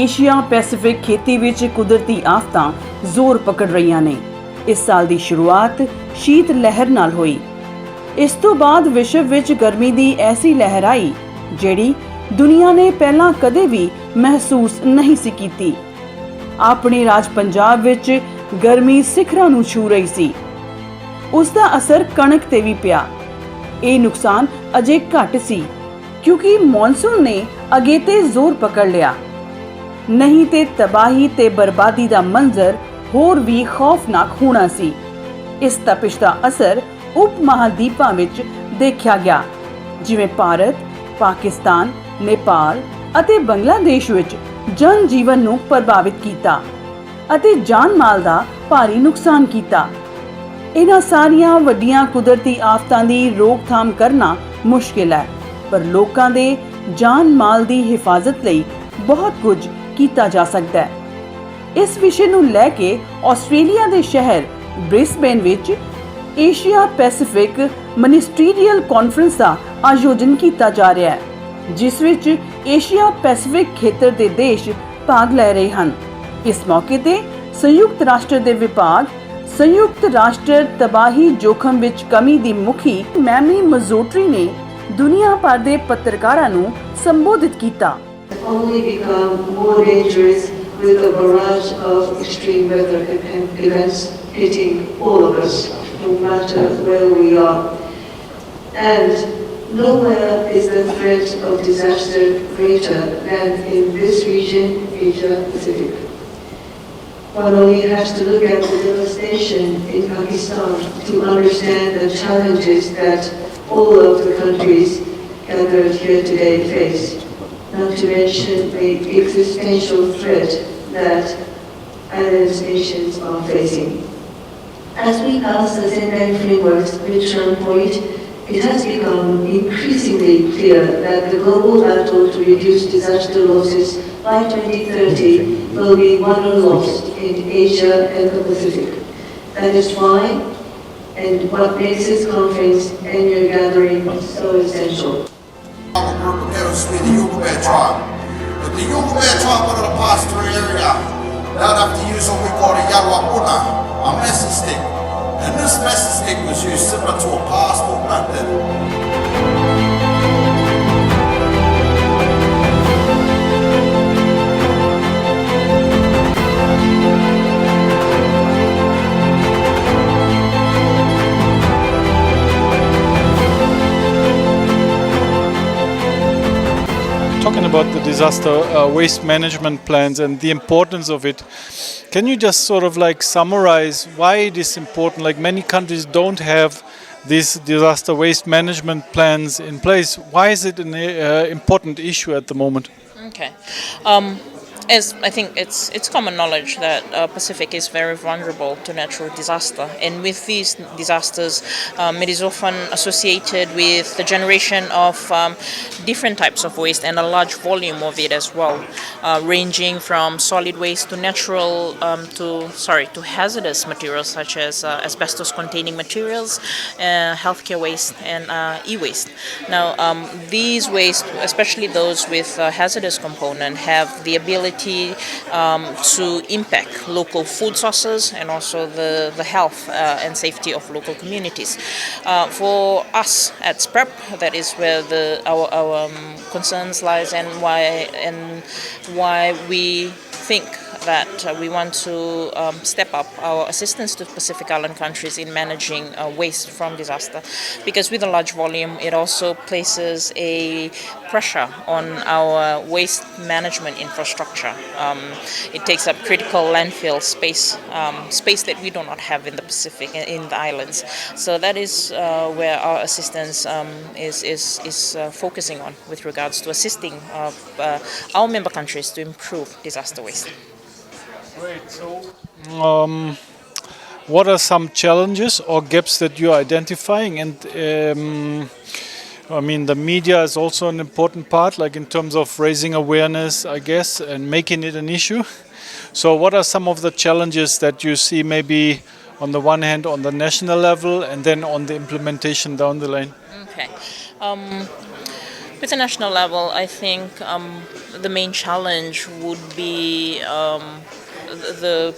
Asia Pacific ਖੇਤੀ ਵਿੱਚ ਕੁਦਰਤੀ ਆਫਤਾਂ ਜ਼ੋਰ ਪਕੜ ਰਹੀਆਂ ਨੇ। ਇਸ ਸਾਲ ਦੀ ਸ਼ੁਰੂਆਤ ਸ਼ੀਤ ਲਹਿਰ ਨਾਲ ਹੋਈ। ਇਸ ਤੋਂ ਬਾਅਦ ਵਿਸ਼ਵ ਵਿੱਚ ਗਰਮੀ ਦੀ ਐਸੀ ਲਹਿਰ ਆਈ ਜਿਹੜੀ ਦੁਨੀਆ ਨੇ ਪਹਿਲਾਂ ਕਦੇ ਵੀ ਮਹਿਸੂਸ ਨਹੀਂ ਸੀ ਕੀਤੀ। ਆਪਣੇ ਰਾਜ ਪੰਜਾਬ ਵਿੱਚ ਗਰਮੀ ਸਿਖਰਾਂ ਨੂੰ ਛੂ ਰਹੀ ਸੀ। ਉਸ ਦਾ ਅਸਰ ਕਣਕ ਤੇ ਵੀ ਪਿਆ। ਇਹ ਨੁਕਸਾਨ ਅਜੇ ਘੱਟ ਸੀ ਕਿਉਂਕਿ ਮੌਨਸੂਨ ਨੇ ਅਗੇਤੇ ਜ਼ੋਰ ਪਕੜ ਲਿਆ। ਨਹੀਂ ਤੇ ਤਬਾਹੀ ਤੇ ਬਰਬਾਦੀ ਦਾ ਮੰਜ਼ਰ ਹੋਰ ਵੀ ਖੌਫਨਾਕ ਹੋਣਾ ਸੀ। ਇਸ ਤਪਿਸ਼ ਦਾ ਅਸਰ ਉਪ ਮਹਾਦੀਪਾਂ ਵਿੱਚ ਦੇਖਿਆ ਗਿਆ, ਜਿਵੇਂ ਭਾਰਤ, ਪਾਕਿਸਤਾਨ, ਨੇਪਾਲ ਅਤੇ ਬੰਗਲਾਦੇਸ਼ ਵਿੱਚ ਜਨ ਜੀਵਨ ਨੂੰ ਪ੍ਰਭਾਵਿਤ ਕੀਤਾ ਅਤੇ ਜਾਨ ਮਾਲ ਦਾ ਭਾਰੀ ਨੁਕਸਾਨ ਕੀਤਾ। ਇਹਨਾਂ ਸਾਰੀਆਂ ਵੱਡੀਆਂ ਕੁਦਰਤੀ ਆਫਤਾਂ ਦੀ ਰੋਕਥਾਮ ਕਰਨਾ ਮੁਸ਼ਕਿਲ ਹੈ, ਪਰ ਲੋਕਾਂ ਦੇ ਜਾਨ ਮਾਲ ਦੀ ਹਿਫਾਜ਼ਤ ਲਈ ਬਹੁਤ ਕੁਝ ਕੀਤਾ ਜਾ ਸਕਦਾ ਹੈ। ਇਸ ਵਿਸ਼ੇ ਨੂੰ ਲੈ ਕੇ ਆਸਟ੍ਰੇਲੀਆ ਦੇ ਸ਼ਹਿਰ ਬ੍ਰਿਸਬੇਨ ਵਿੱਚ ਏਸ਼ੀਆ ਪੈਸੀਫਿਕ ਮਿਨਿਸਟਰੀਅਲ ਕਾਨਫਰੰਸ ਦਾ ਆਯੋਜਨ ਕੀਤਾ ਜਾ ਰਿਹਾ ਹੈ, ਜਿਸ ਵਿੱਚ ਏਸ਼ੀਆ ਪੈਸੀਫਿਕ ਖੇਤਰ ਦੇ ਦੇਸ਼ ਭਾਗ ਲੈ ਰਹੇ ਹਨ। ਇਸ ਮੌਕੇ ਤੇ ਸੰਯੁਕਤ ਰਾਸ਼ਟਰ ਦੇ ਵਿਭਾਗ ਸੰਯੁਕਤ ਰਾਸ਼ਟਰ ਤਬਾਹੀ ਜੋਖਮ ਵਿੱਚ ਕਮੀ ਦੀ ਮੁਖੀ ਮੈਮੀ ਮਜ਼ੋਟਰੀ ਨੇ ਦੁਨੀਆ ਭਰ ਦੇ ਪੱਤਰਕਾਰਾਂ ਨੂੰ ਸੰਬੋਧਿਤ ਕੀਤਾ। Only become more dangerous with a barrage of extreme weather events hitting all of us, no matter where we are. And nowhere is the threat of disaster greater than in this region, Asia Pacific. One only has to look at the devastation in Pakistan to understand the challenges that all of the countries gathered here today face. Not to mention the existential threat that island nations are facing. As we pass the Sendai framework's midterm point, it has become increasingly clear that the global battle to reduce disaster losses by 2030 will be won or lost in Asia and the Pacific. That is why, and what makes this conference and your gathering so essential. With the Yucatan tribe. But the Yucatan tribe of the pastoral area, they'll have to use what we call a Yalwapuna, a messing stick. And this messing stick was used similar to a passport back then. Talking about the disaster waste management plans and the importance of it, can you just sort of like summarize why it is important? Like many countries don't have these disaster waste management plans in place. Why is it an important issue at the moment? Okay. As I think it's common knowledge that Pacific is very vulnerable to natural disaster, and with these disasters, it is often associated with the generation of different types of waste and a large volume of it as well, ranging from solid waste to to hazardous materials such as asbestos-containing materials, healthcare waste, and e-waste. Now, these waste, especially those with hazardous component, have the ability to impact local food sources and also the health and safety of local communities. For us at SPREP, that is where our concerns lies, and why we think that we want to step up our assistance to Pacific Island countries in managing waste from disaster, because with a large volume it also places a pressure on our waste management infrastructure. It takes up critical landfill space that we do not have in the Pacific, in the islands. So that is where our assistance is focusing on with regards to assisting our member countries to improve disaster waste. Great. So, what are some challenges or gaps that you are identifying? And I mean, the media is also an important part, like in terms of raising awareness, I guess, and making it an issue. So, what are some of the challenges that you see, maybe on the one hand on the national level and then on the implementation down the line? Okay. With the national level, I think the main challenge would be the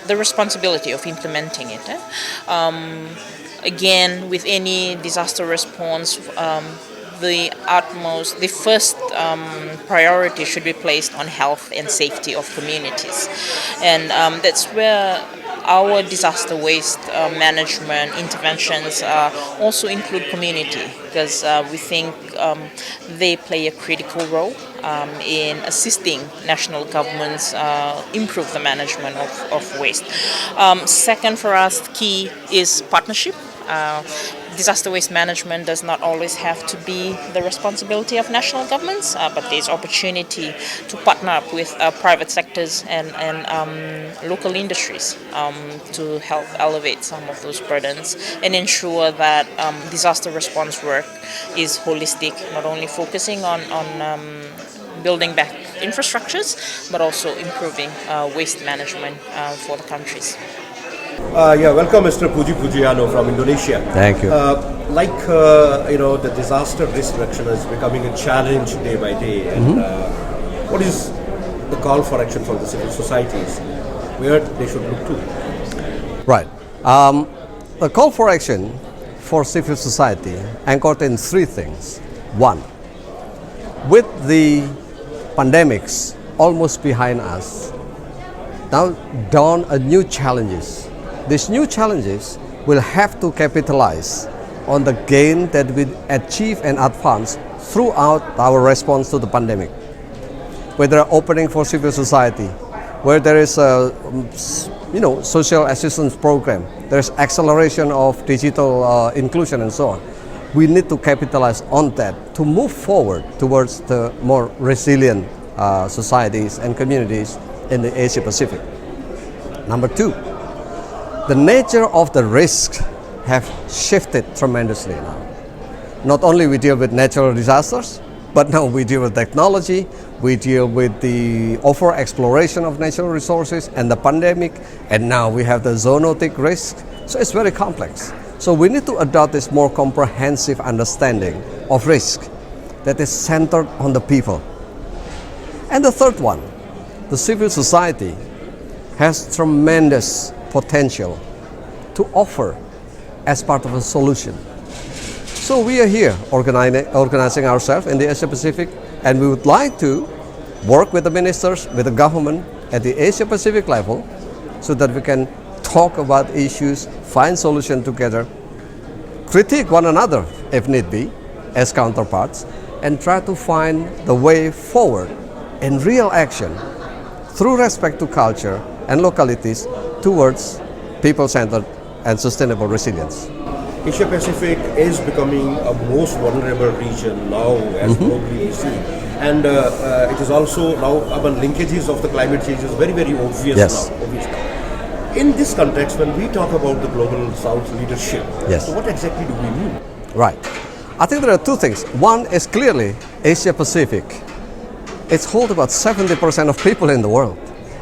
the responsibility of implementing it. Again, with any disaster response, the first priority should be placed on health and safety of communities, and that's where our disaster waste management interventions also include community, because we think they play a critical role in assisting national governments improve the management of waste. Second, for us, key is partnership. Disaster waste management does not always have to be the responsibility of national governments, but there's opportunity to partner up with private sectors and local industries to help elevate some of those burdens and ensure that disaster response work is holistic, not only focusing on building back infrastructures, but also improving waste management for the countries. Welcome, Mr. Puji Pujiano from Indonesia. Thank you. The disaster risk reduction is becoming a challenge day by day. And what is the call for action from the civil societies? Where they should look to? Right. The call for action for civil society anchored in three things. One, with the pandemics almost behind us, now dawn a new challenges. These new challenges will have to capitalize on the gain that we achieve and advance throughout our response to the pandemic. Whether opening for civil society, where there is a social assistance program, there is acceleration of digital inclusion and so on. We need to capitalize on that to move forward towards the more resilient societies and communities in the Asia Pacific. Number two, the nature of the risks have shifted tremendously now. Not only we deal with natural disasters, but now we deal with technology, we deal with the over-exploration of natural resources and the pandemic, and now we have the zoonotic risk. So it's very complex. So we need to adopt this more comprehensive understanding of risk that is centered on the people. And the third one, the civil society has tremendous potential to offer as part of a solution. So we are here organizing ourselves in the Asia Pacific, and we would like to work with the ministers, with the government at the Asia Pacific level, so that we can talk about issues, find solutions together, critique one another if need be as counterparts, and try to find the way forward in real action through respect to culture and localities towards people-centered and sustainable resilience. Asia Pacific is becoming a most vulnerable region now, as globally we see. And it is also now, linkages of the climate change is very, very obvious Yes. now. Obvious now. In this context, when we talk about the Global South leadership, Yes. so what exactly do we mean? Right. I think there are two things. One is clearly Asia Pacific. It's hold about 70% of people in the world.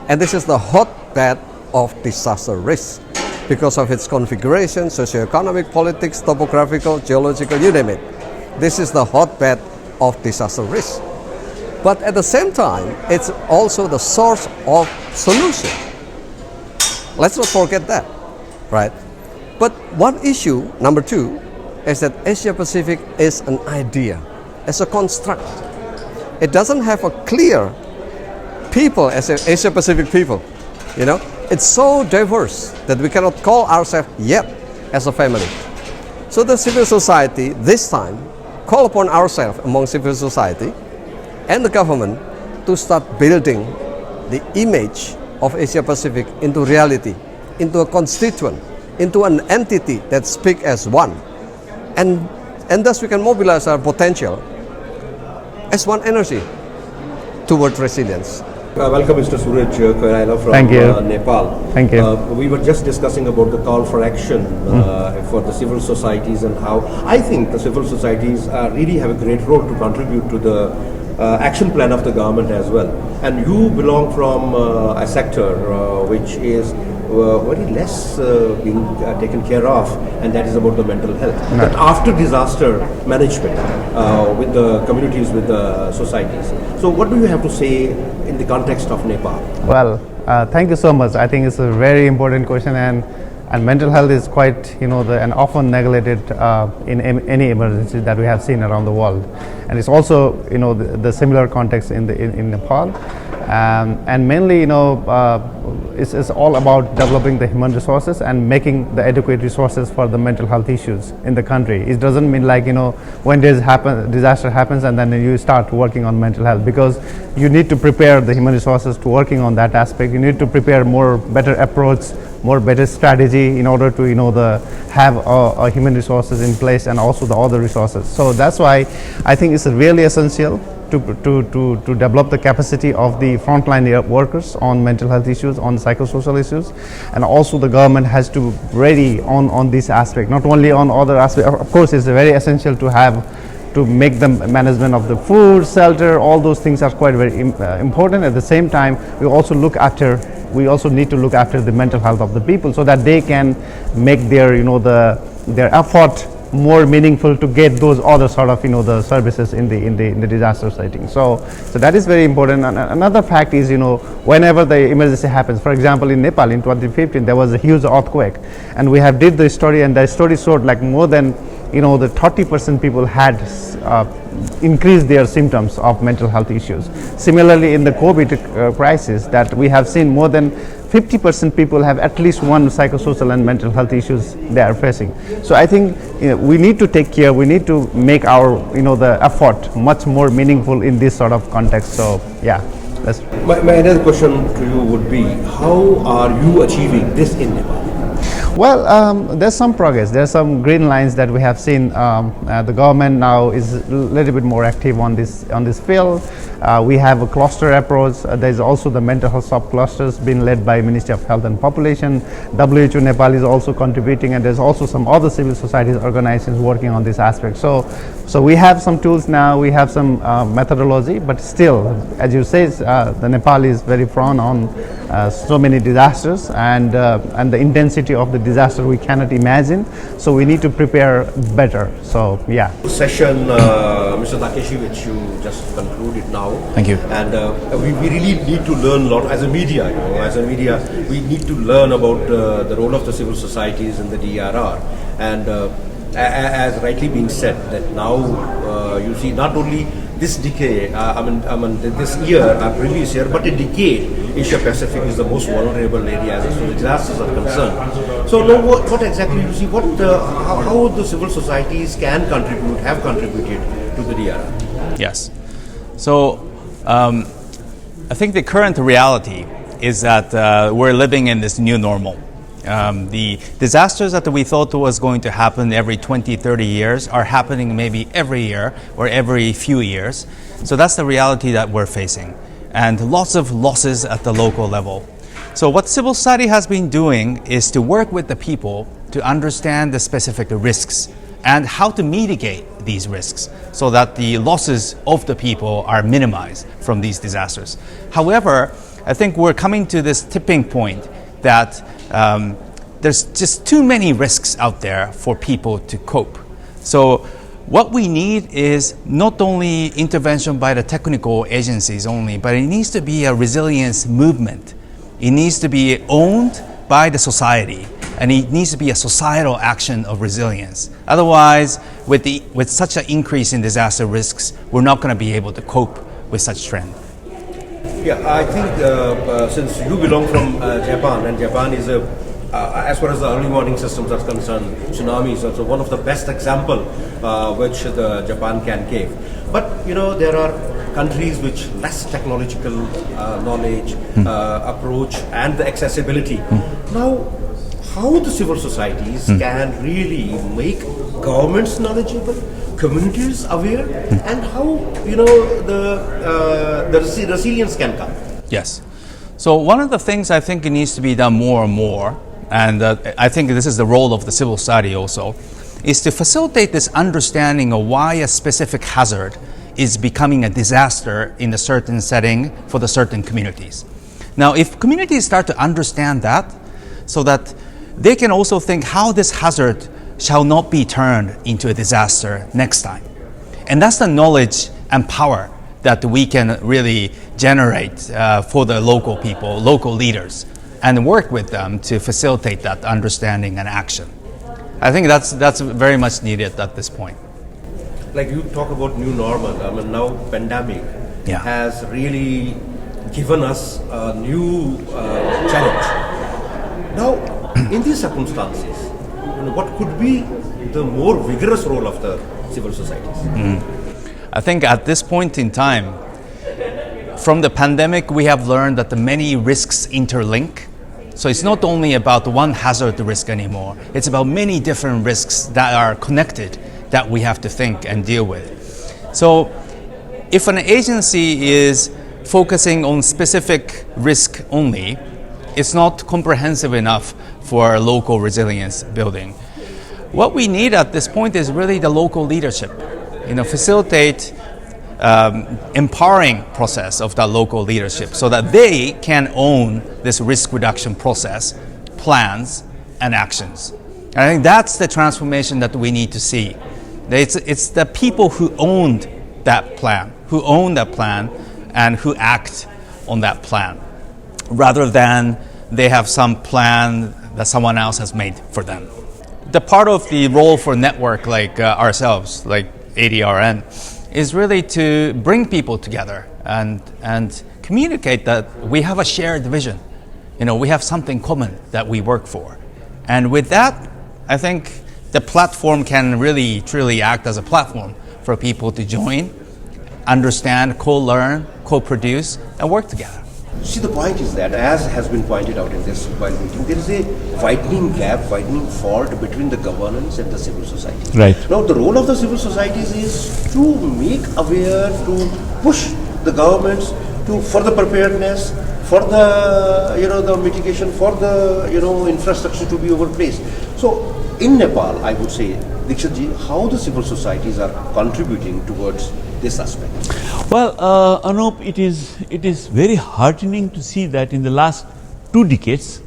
And this is the hotbed of disaster risk because of its configuration, socioeconomic, politics, topographical, geological, you name it. This is the hotbed of disaster risk. But at the same time, it's also the source of solution. Let's not forget that, right? But one issue, number two, is that Asia Pacific is an idea, it's a construct. It doesn't have a clear people as an Asia Pacific people, It's so diverse that we cannot call ourselves yet as a family. So the civil society this time call upon ourselves among civil society and the government to start building the image of Asia Pacific into reality, into a constituent, into an entity that speaks as one. And thus we can mobilize our potential as one energy towards resilience. Welcome, Mr. Suraj Koiraila from Thank you. Nepal. Thank you. We were just discussing about the call for action for the civil societies and how I think the civil societies really have a great role to contribute to the action plan of the government as well. And you belong from a sector which is very less being taken care of, and that is about the mental health. But after disaster management with the communities, with the societies. So what do you have to say in the context of Nepal? Well, thank you so much. I think it's a very important question, and mental health is quite, and often neglected in any emergency that we have seen around the world, and it's also, the similar context in Nepal, and mainly, it's all about developing the human resources and making the adequate resources for the mental health issues in the country. It doesn't mean like, when disaster happens and then you start working on mental health, because you need to prepare the human resources to working on that aspect. You need to prepare better approach, better strategy in order to have human resources in place, and also the other resources. So that's why I think it's really essential to develop the capacity of the frontline workers on mental health issues, on psychosocial issues, and also the government has to be ready on this aspect, not only on other aspects. Of course, it's very essential to make the management of the food, shelter, all those things are quite very important. At the same time, we also need to look after the mental health of the people, so that they can make their their effort more meaningful to get those other sort of the services in the disaster setting. So that is very important. And another fact is, whenever the emergency happens, for example in Nepal in 2015 there was a huge earthquake, and we have did the study, and the study showed like more than the 30% people had increased their symptoms of mental health issues. Similarly, in the COVID crisis, that we have seen more than 50% people have at least one psychosocial and mental health issues they are facing. So I think we need to take care. We need to make our the effort much more meaningful in this sort of context. So yeah, that's My another question to you would be, how are you achieving this in Nepal? Well, there's some progress. There's some green lines that we have seen. The government now is a little bit more active on this field. We have a cluster approach. There's also the mental health sub-clusters being led by Ministry of Health and Population. WHO Nepal is also contributing, and there's also some other civil societies organizations working on this aspect. So we have some tools now. We have some methodology, but still, as you say, the Nepal is very prone on so many disasters, and the intensity of the disaster we cannot imagine. So we need to prepare better. So yeah. Session, Mr. Takeshi, which you just concluded now. Thank you. And we really need to learn a lot as a media. We need to learn about the role of the civil societies in the DRR. And as rightly being said, that now you see not only this decade, this year, previous year, but a decade, Asia Pacific is the most vulnerable area as far as disasters are concerned. So now what exactly you see, how the civil societies have contributed to the DRR? Yes. So I think the current reality is that we're living in this new normal. The disasters that we thought was going to happen every 20, 30 years are happening maybe every year or every few years. So that's the reality that we're facing. And lots of losses at the local level. So what civil society has been doing is to work with the people to understand the specific risks and how to mitigate these risks so that the losses of the people are minimized from these disasters. However, I think we're coming to this tipping point that there's just too many risks out there for people to cope. So what we need is not only intervention by the technical agencies only, but it needs to be a resilience movement. It needs to be owned by the society, and it needs to be a societal action of resilience. Otherwise, with such an increase in disaster risks, we're not going to be able to cope with such trend. Yeah, I think since you belong from Japan, and Japan is as far as the early warning systems are concerned, tsunami is also one of the best example which the Japan can give. But there are countries which less technological knowledge, approach, and the accessibility. Now, how the civil societies can really make governments knowledgeable, communities aware, and how the resilience can come. Yes. So one of the things I think it needs to be done more and more, and I think this is the role of the civil society also, is to facilitate this understanding of why a specific hazard is becoming a disaster in a certain setting for the certain communities. Now, if communities start to understand that, so that they can also think how this hazard shall not be turned into a disaster next time. And that's the knowledge and power that we can really generate for the local people, local leaders, and work with them to facilitate that understanding and action. I think that's very much needed at this point. Like you talk about new normal, I mean now pandemic Yeah. has really given us a new challenge. Now, in these circumstances, what could be the more vigorous role of the civil societies? I think at this point in time, from the pandemic, we have learned that the many risks interlink. So it's not only about one hazard risk anymore, it's about many different risks that are connected that we have to think and deal with. So if an agency is focusing on specific risk only, it's not comprehensive enough for local resilience building. What we need at this point is really the local leadership, facilitate empowering process of the local leadership so that they can own this risk reduction process, plans, and actions. And I think that's the transformation that we need to see. It's the people who owned that plan, and who act on that plan, rather than they have some plan that someone else has made for them. The part of the role for network like ourselves, like ADRN, is really to bring people together and communicate that we have a shared vision. We have something common that we work for. And with that, I think the platform can really, truly act as a platform for people to join, understand, co-learn, co-produce, and work together. See, the point is that, as has been pointed out in this meeting, there is a widening gap, widening fault between the governance and the civil society. Right. Now, the role of the civil societies is to make aware, to push the governments to for the preparedness, for the the mitigation, for the infrastructure to be overplaced. So, in Nepal, I would say, Dikshit ji, how the civil societies are contributing towards this aspect? Well, Anup, it is very heartening to see that in the last 2 decades,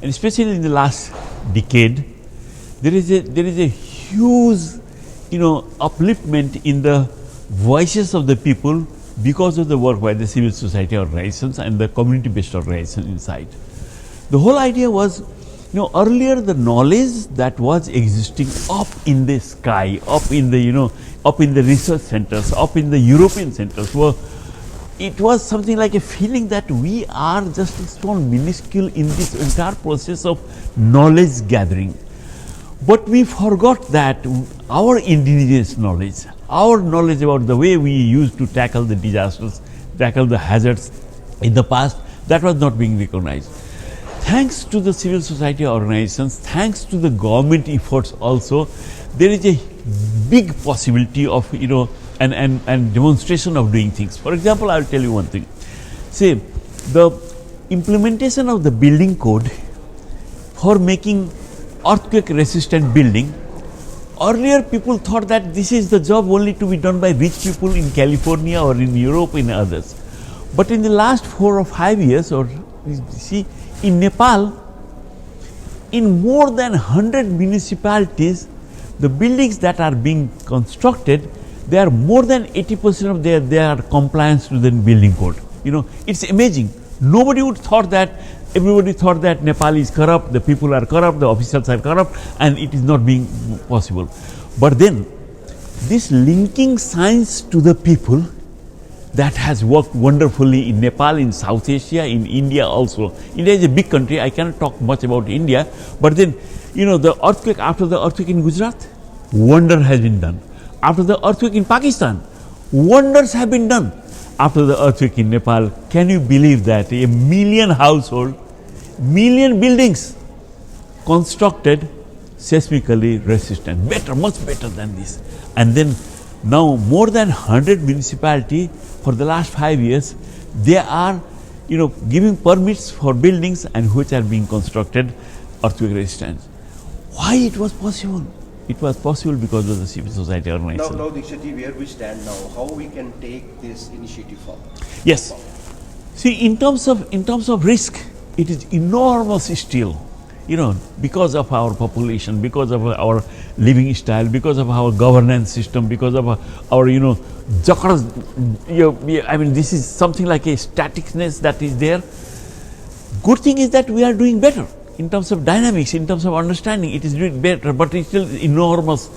and especially in the last decade, there is a huge, upliftment in the voices of the people because of the work by the civil society organizations and the community-based organizations inside. The whole idea was, earlier the knowledge that was existing up in the sky, up in the research centers, up in the European centers, it was something like a feeling that we are just a small minuscule in this entire process of knowledge gathering. But we forgot that our indigenous knowledge, our knowledge about the way we used to tackle the disasters, tackle the hazards in the past, that was not being recognized. Thanks to the civil society organizations, thanks to the government efforts also, there is a big possibility of, and demonstration of doing things. For example, I will tell you one thing. Say, the implementation of the building code for making earthquake resistant building, earlier people thought that this is the job only to be done by rich people in California or in Europe and others. But in the last 4 or 5 years, or see, in Nepal, in more than 100 municipalities, the buildings that are being constructed, they are more than 80% of their compliance to the building code. It's amazing. Nobody would thought that. Everybody thought that Nepal is corrupt, the people are corrupt, the officials are corrupt, and it is not being possible. But then, this linking science to the people, that has worked wonderfully in Nepal, in South Asia, in India also. India is a big country, I cannot talk much about India, but then, the earthquake, after the earthquake in Gujarat, wonder has been done. After the earthquake in Pakistan, wonders have been done. After the earthquake in Nepal, can you believe that 1 million households, million buildings constructed seismically resistant, much better than this. And then now more than 100 municipalities for the last 5 years, they are giving permits for buildings and which are being constructed earthquake resistant. Why it was possible? It was possible because of the civil society organization. Now Dikshit, where we stand now, how we can take this initiative forward? Yes. See, in terms of risk, it is enormous still. because of our population, because of our living style, because of our governance system, because of our I mean, this is something like a staticness that is there. Good thing is that we are doing better in terms of dynamics, in terms of understanding. It is doing better, but it's still enormous.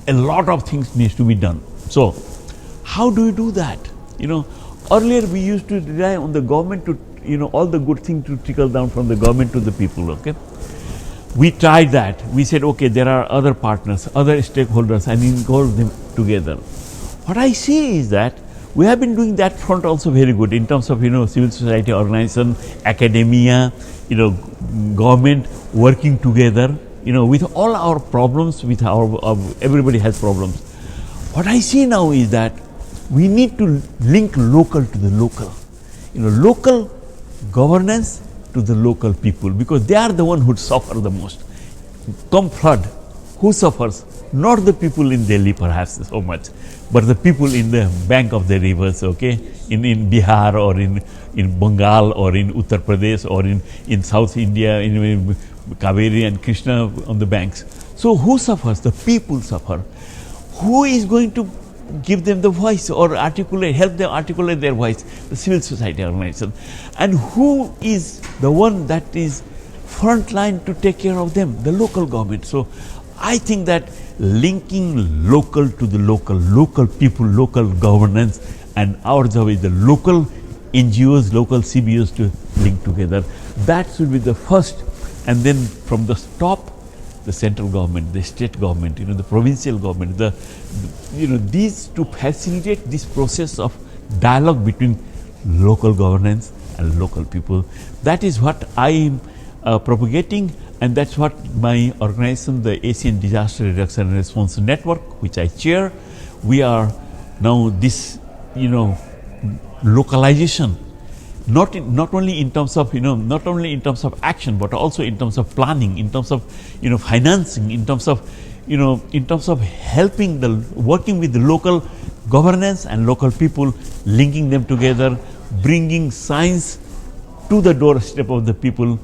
A lot of things needs to be done. So how do we do that? Earlier we used to rely on the government to, all the good things to trickle down from the government to the people, okay? We tried that. We said, okay, there are other partners, other stakeholders, and involve them together. What I see is that we have been doing that front also very good in terms of, civil society organization, academia, government working together, with all our problems, with everybody has problems. What I see now is that we need to link local to the local, local governance to the local people, because they are the one who suffer the most. Come flood, who suffers? Not the people in Delhi perhaps so much, but the people in the bank of the rivers, okay, in Bihar or in Bengal or in Uttar Pradesh or in South India, in Kaveri and Krishna on the banks. So who suffers? The people suffer. Who is going to give them the voice or help them articulate their voice? The civil society organization. And who is the one that is front line to take care of them? The local government. So I think that linking local to the local people, local governance, and our job is the local NGOs, local CBOs to link together. That should be the first, and then from the top, the central government, the state government, the provincial government, these to facilitate this process of dialogue between local governance and local people. That is what I am propagating, and that's what my organization, the Asian Disaster Reduction and Response Network, which I chair, we are now this, localization. Not only in terms of action, but also in terms of planning, in terms of financing, in terms of helping working with the local governance and local people, linking them together, bringing science to the doorstep of the people,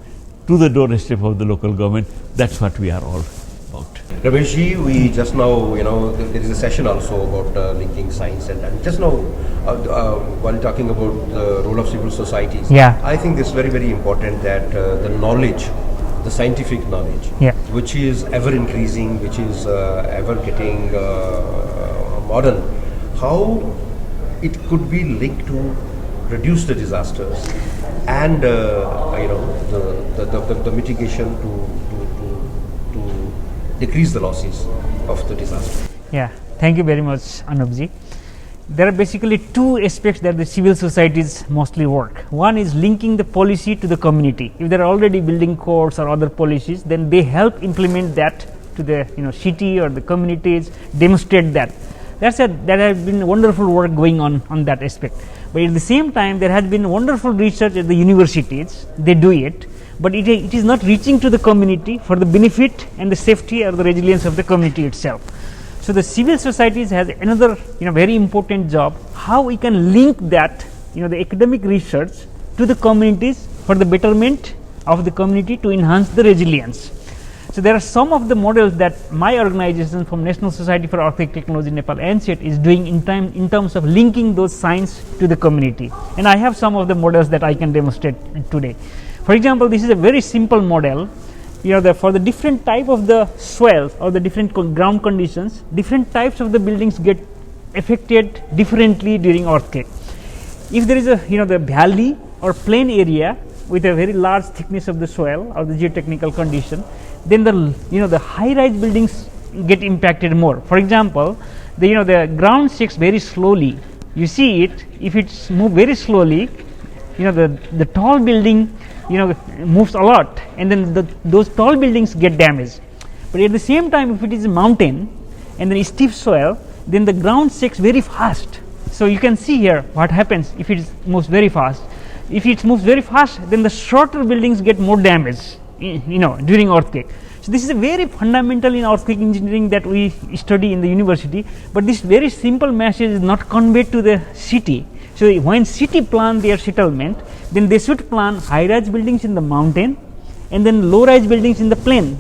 to the doorstep of the local government. That's what we are all about. Rameshji, we just now, there is a session also about linking science, and just now, while talking about the role of civil societies, I think it's very, very important that the knowledge, the scientific knowledge, which is ever increasing, which is ever getting modern, how it could be linked to reduce the disasters and the mitigation to decrease the losses of the disaster. Thank you very much, Anupji. There are basically two aspects that the civil societies mostly work. One is linking the policy to the community. If they are already building codes or other policies, then they help implement that to the city or the communities, demonstrate that. That has been wonderful work going on that aspect. But at the same time, there has been wonderful research at the universities. They do it, but it is not reaching to the community for the benefit and the safety or the resilience of the community itself. So the civil societies has another very important job, how we can link that the academic research to the communities for the betterment of the community to enhance the resilience. So there are some of the models that my organization from National Society for Earthquake Technology Nepal ANCET is doing in terms of linking those science to the community, and I have some of the models that I can demonstrate today. For example, this is a very simple model. For the different type of the soil or the different ground conditions, different types of the buildings get affected differently during earthquake. If there is a the valley or plain area with a very large thickness of the soil or the geotechnical condition, then the high-rise buildings get impacted more. For example, the ground shakes very slowly. You see it. If it's moved very slowly, the tall building moves a lot, and then those tall buildings get damaged. But at the same time, if it is a mountain and then steep soil, then the ground shakes very fast. So you can see here what happens if it moves very fast. If it moves very fast, then the shorter buildings get more damage during earthquake. So this is a very fundamental in earthquake engineering that we study in the university, but this very simple message is not conveyed to the city. So when city plan their settlement, then they should plan high-rise buildings in the mountain and then low rise buildings in the plain,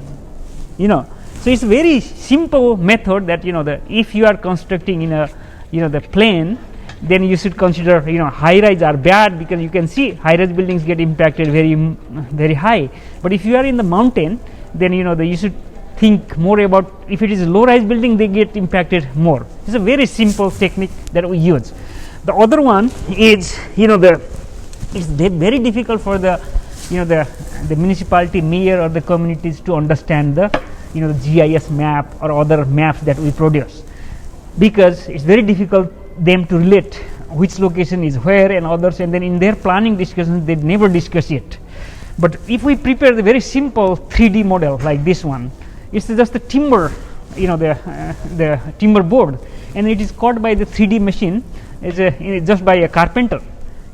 you know. So it's a very simple method that, you know, if you are constructing in a, you know, the plain, then you should consider, you know, high rise are bad, because you can see high rise buildings get impacted very high. But if you are in the mountain, then, you know, you should think more about, if it is a low rise building, they get impacted more. It's a very simple technique that we use. The other one is, you know, it's very difficult for the, you know, the municipality, mayor, or the communities to understand the, you know, the GIS map or other maps that we produce, because it's very difficult them to relate which location is where and others, and then in their planning discussions they never discuss it. But if we prepare the very simple 3D model like this one, it's just the timber, you know, the timber board, and it is cut by the 3D machine, just by a carpenter,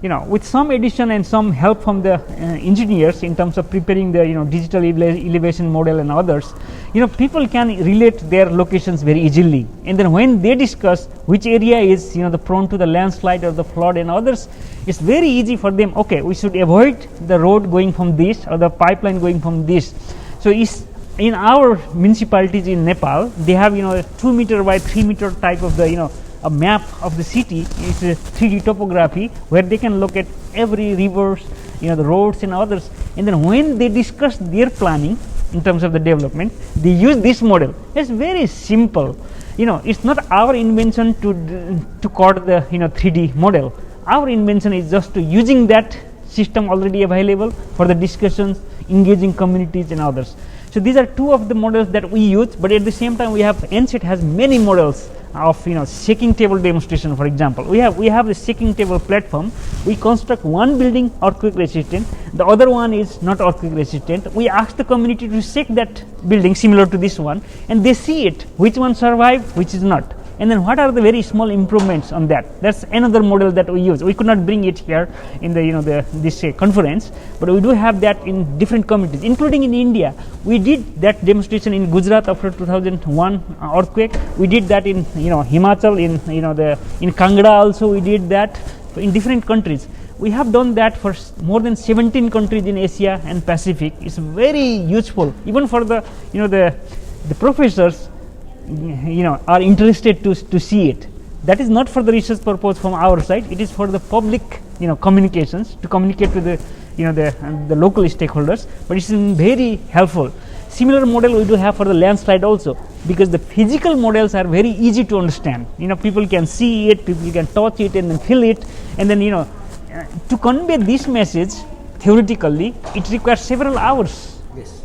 you know, with some addition and some help from the engineers in terms of preparing the, you know, digital elevation model and others, you know, people can relate their locations very easily, and then when they discuss which area is, you know, the prone to the landslide or the flood and others, it's very easy for them. Okay, we should avoid the road going from this or the pipeline going from this. So in our municipalities in Nepal, they have, you know, a 2 meter by 3 meter type of the, you know, a map of the city. It's a 3D topography where they can look at every rivers, you know, the roads and others, and then when they discuss their planning in terms of the development, they use this model. It's very simple, you know. It's not our invention to cut the, you know, 3D model. Our invention is just to using that system already available for the discussions, engaging communities and others. So these are two of the models that we use, but at the same time we have, NCET has many models of, you know, shaking table demonstration. For example, we have the shaking table platform. We construct one building earthquake resistant, the other one is not earthquake resistant. We ask the community to shake that building similar to this one, and they see it, which one survived, which is not, and then what are the very small improvements on that. That's another model that we use. We could not bring it here in the, you know, this conference, but we do have that in different communities, including in India. We did that demonstration in Gujarat after 2001 earthquake. We did that in, you know, Himachal, in, you know, in Kangra also we did that, in different countries. We have done that for more than 17 countries in Asia and Pacific. It's very useful even for the, you know, the professors, you know, are interested to see it. That is not for the research purpose from our side. It is for the public, you know, communications, to communicate with the, you know, the local stakeholders. But it's very helpful. Similar model we do have for the landslide also, because the physical models are very easy to understand. You know, people can see it, people can touch it and then feel it, and then, you know, to convey this message theoretically, it requires several hours. Yes.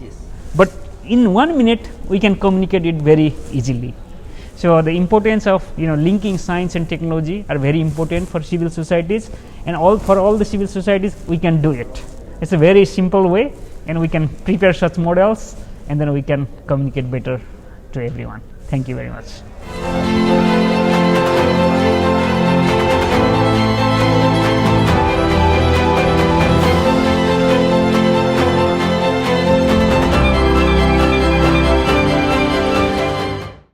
But in 1 minute we can communicate it very easily. So the importance of, you know, linking science and technology are very important for civil societies, and for all the civil societies we can do it. It's a very simple way, and we can prepare such models, and then we can communicate better to everyone. Thank you very much.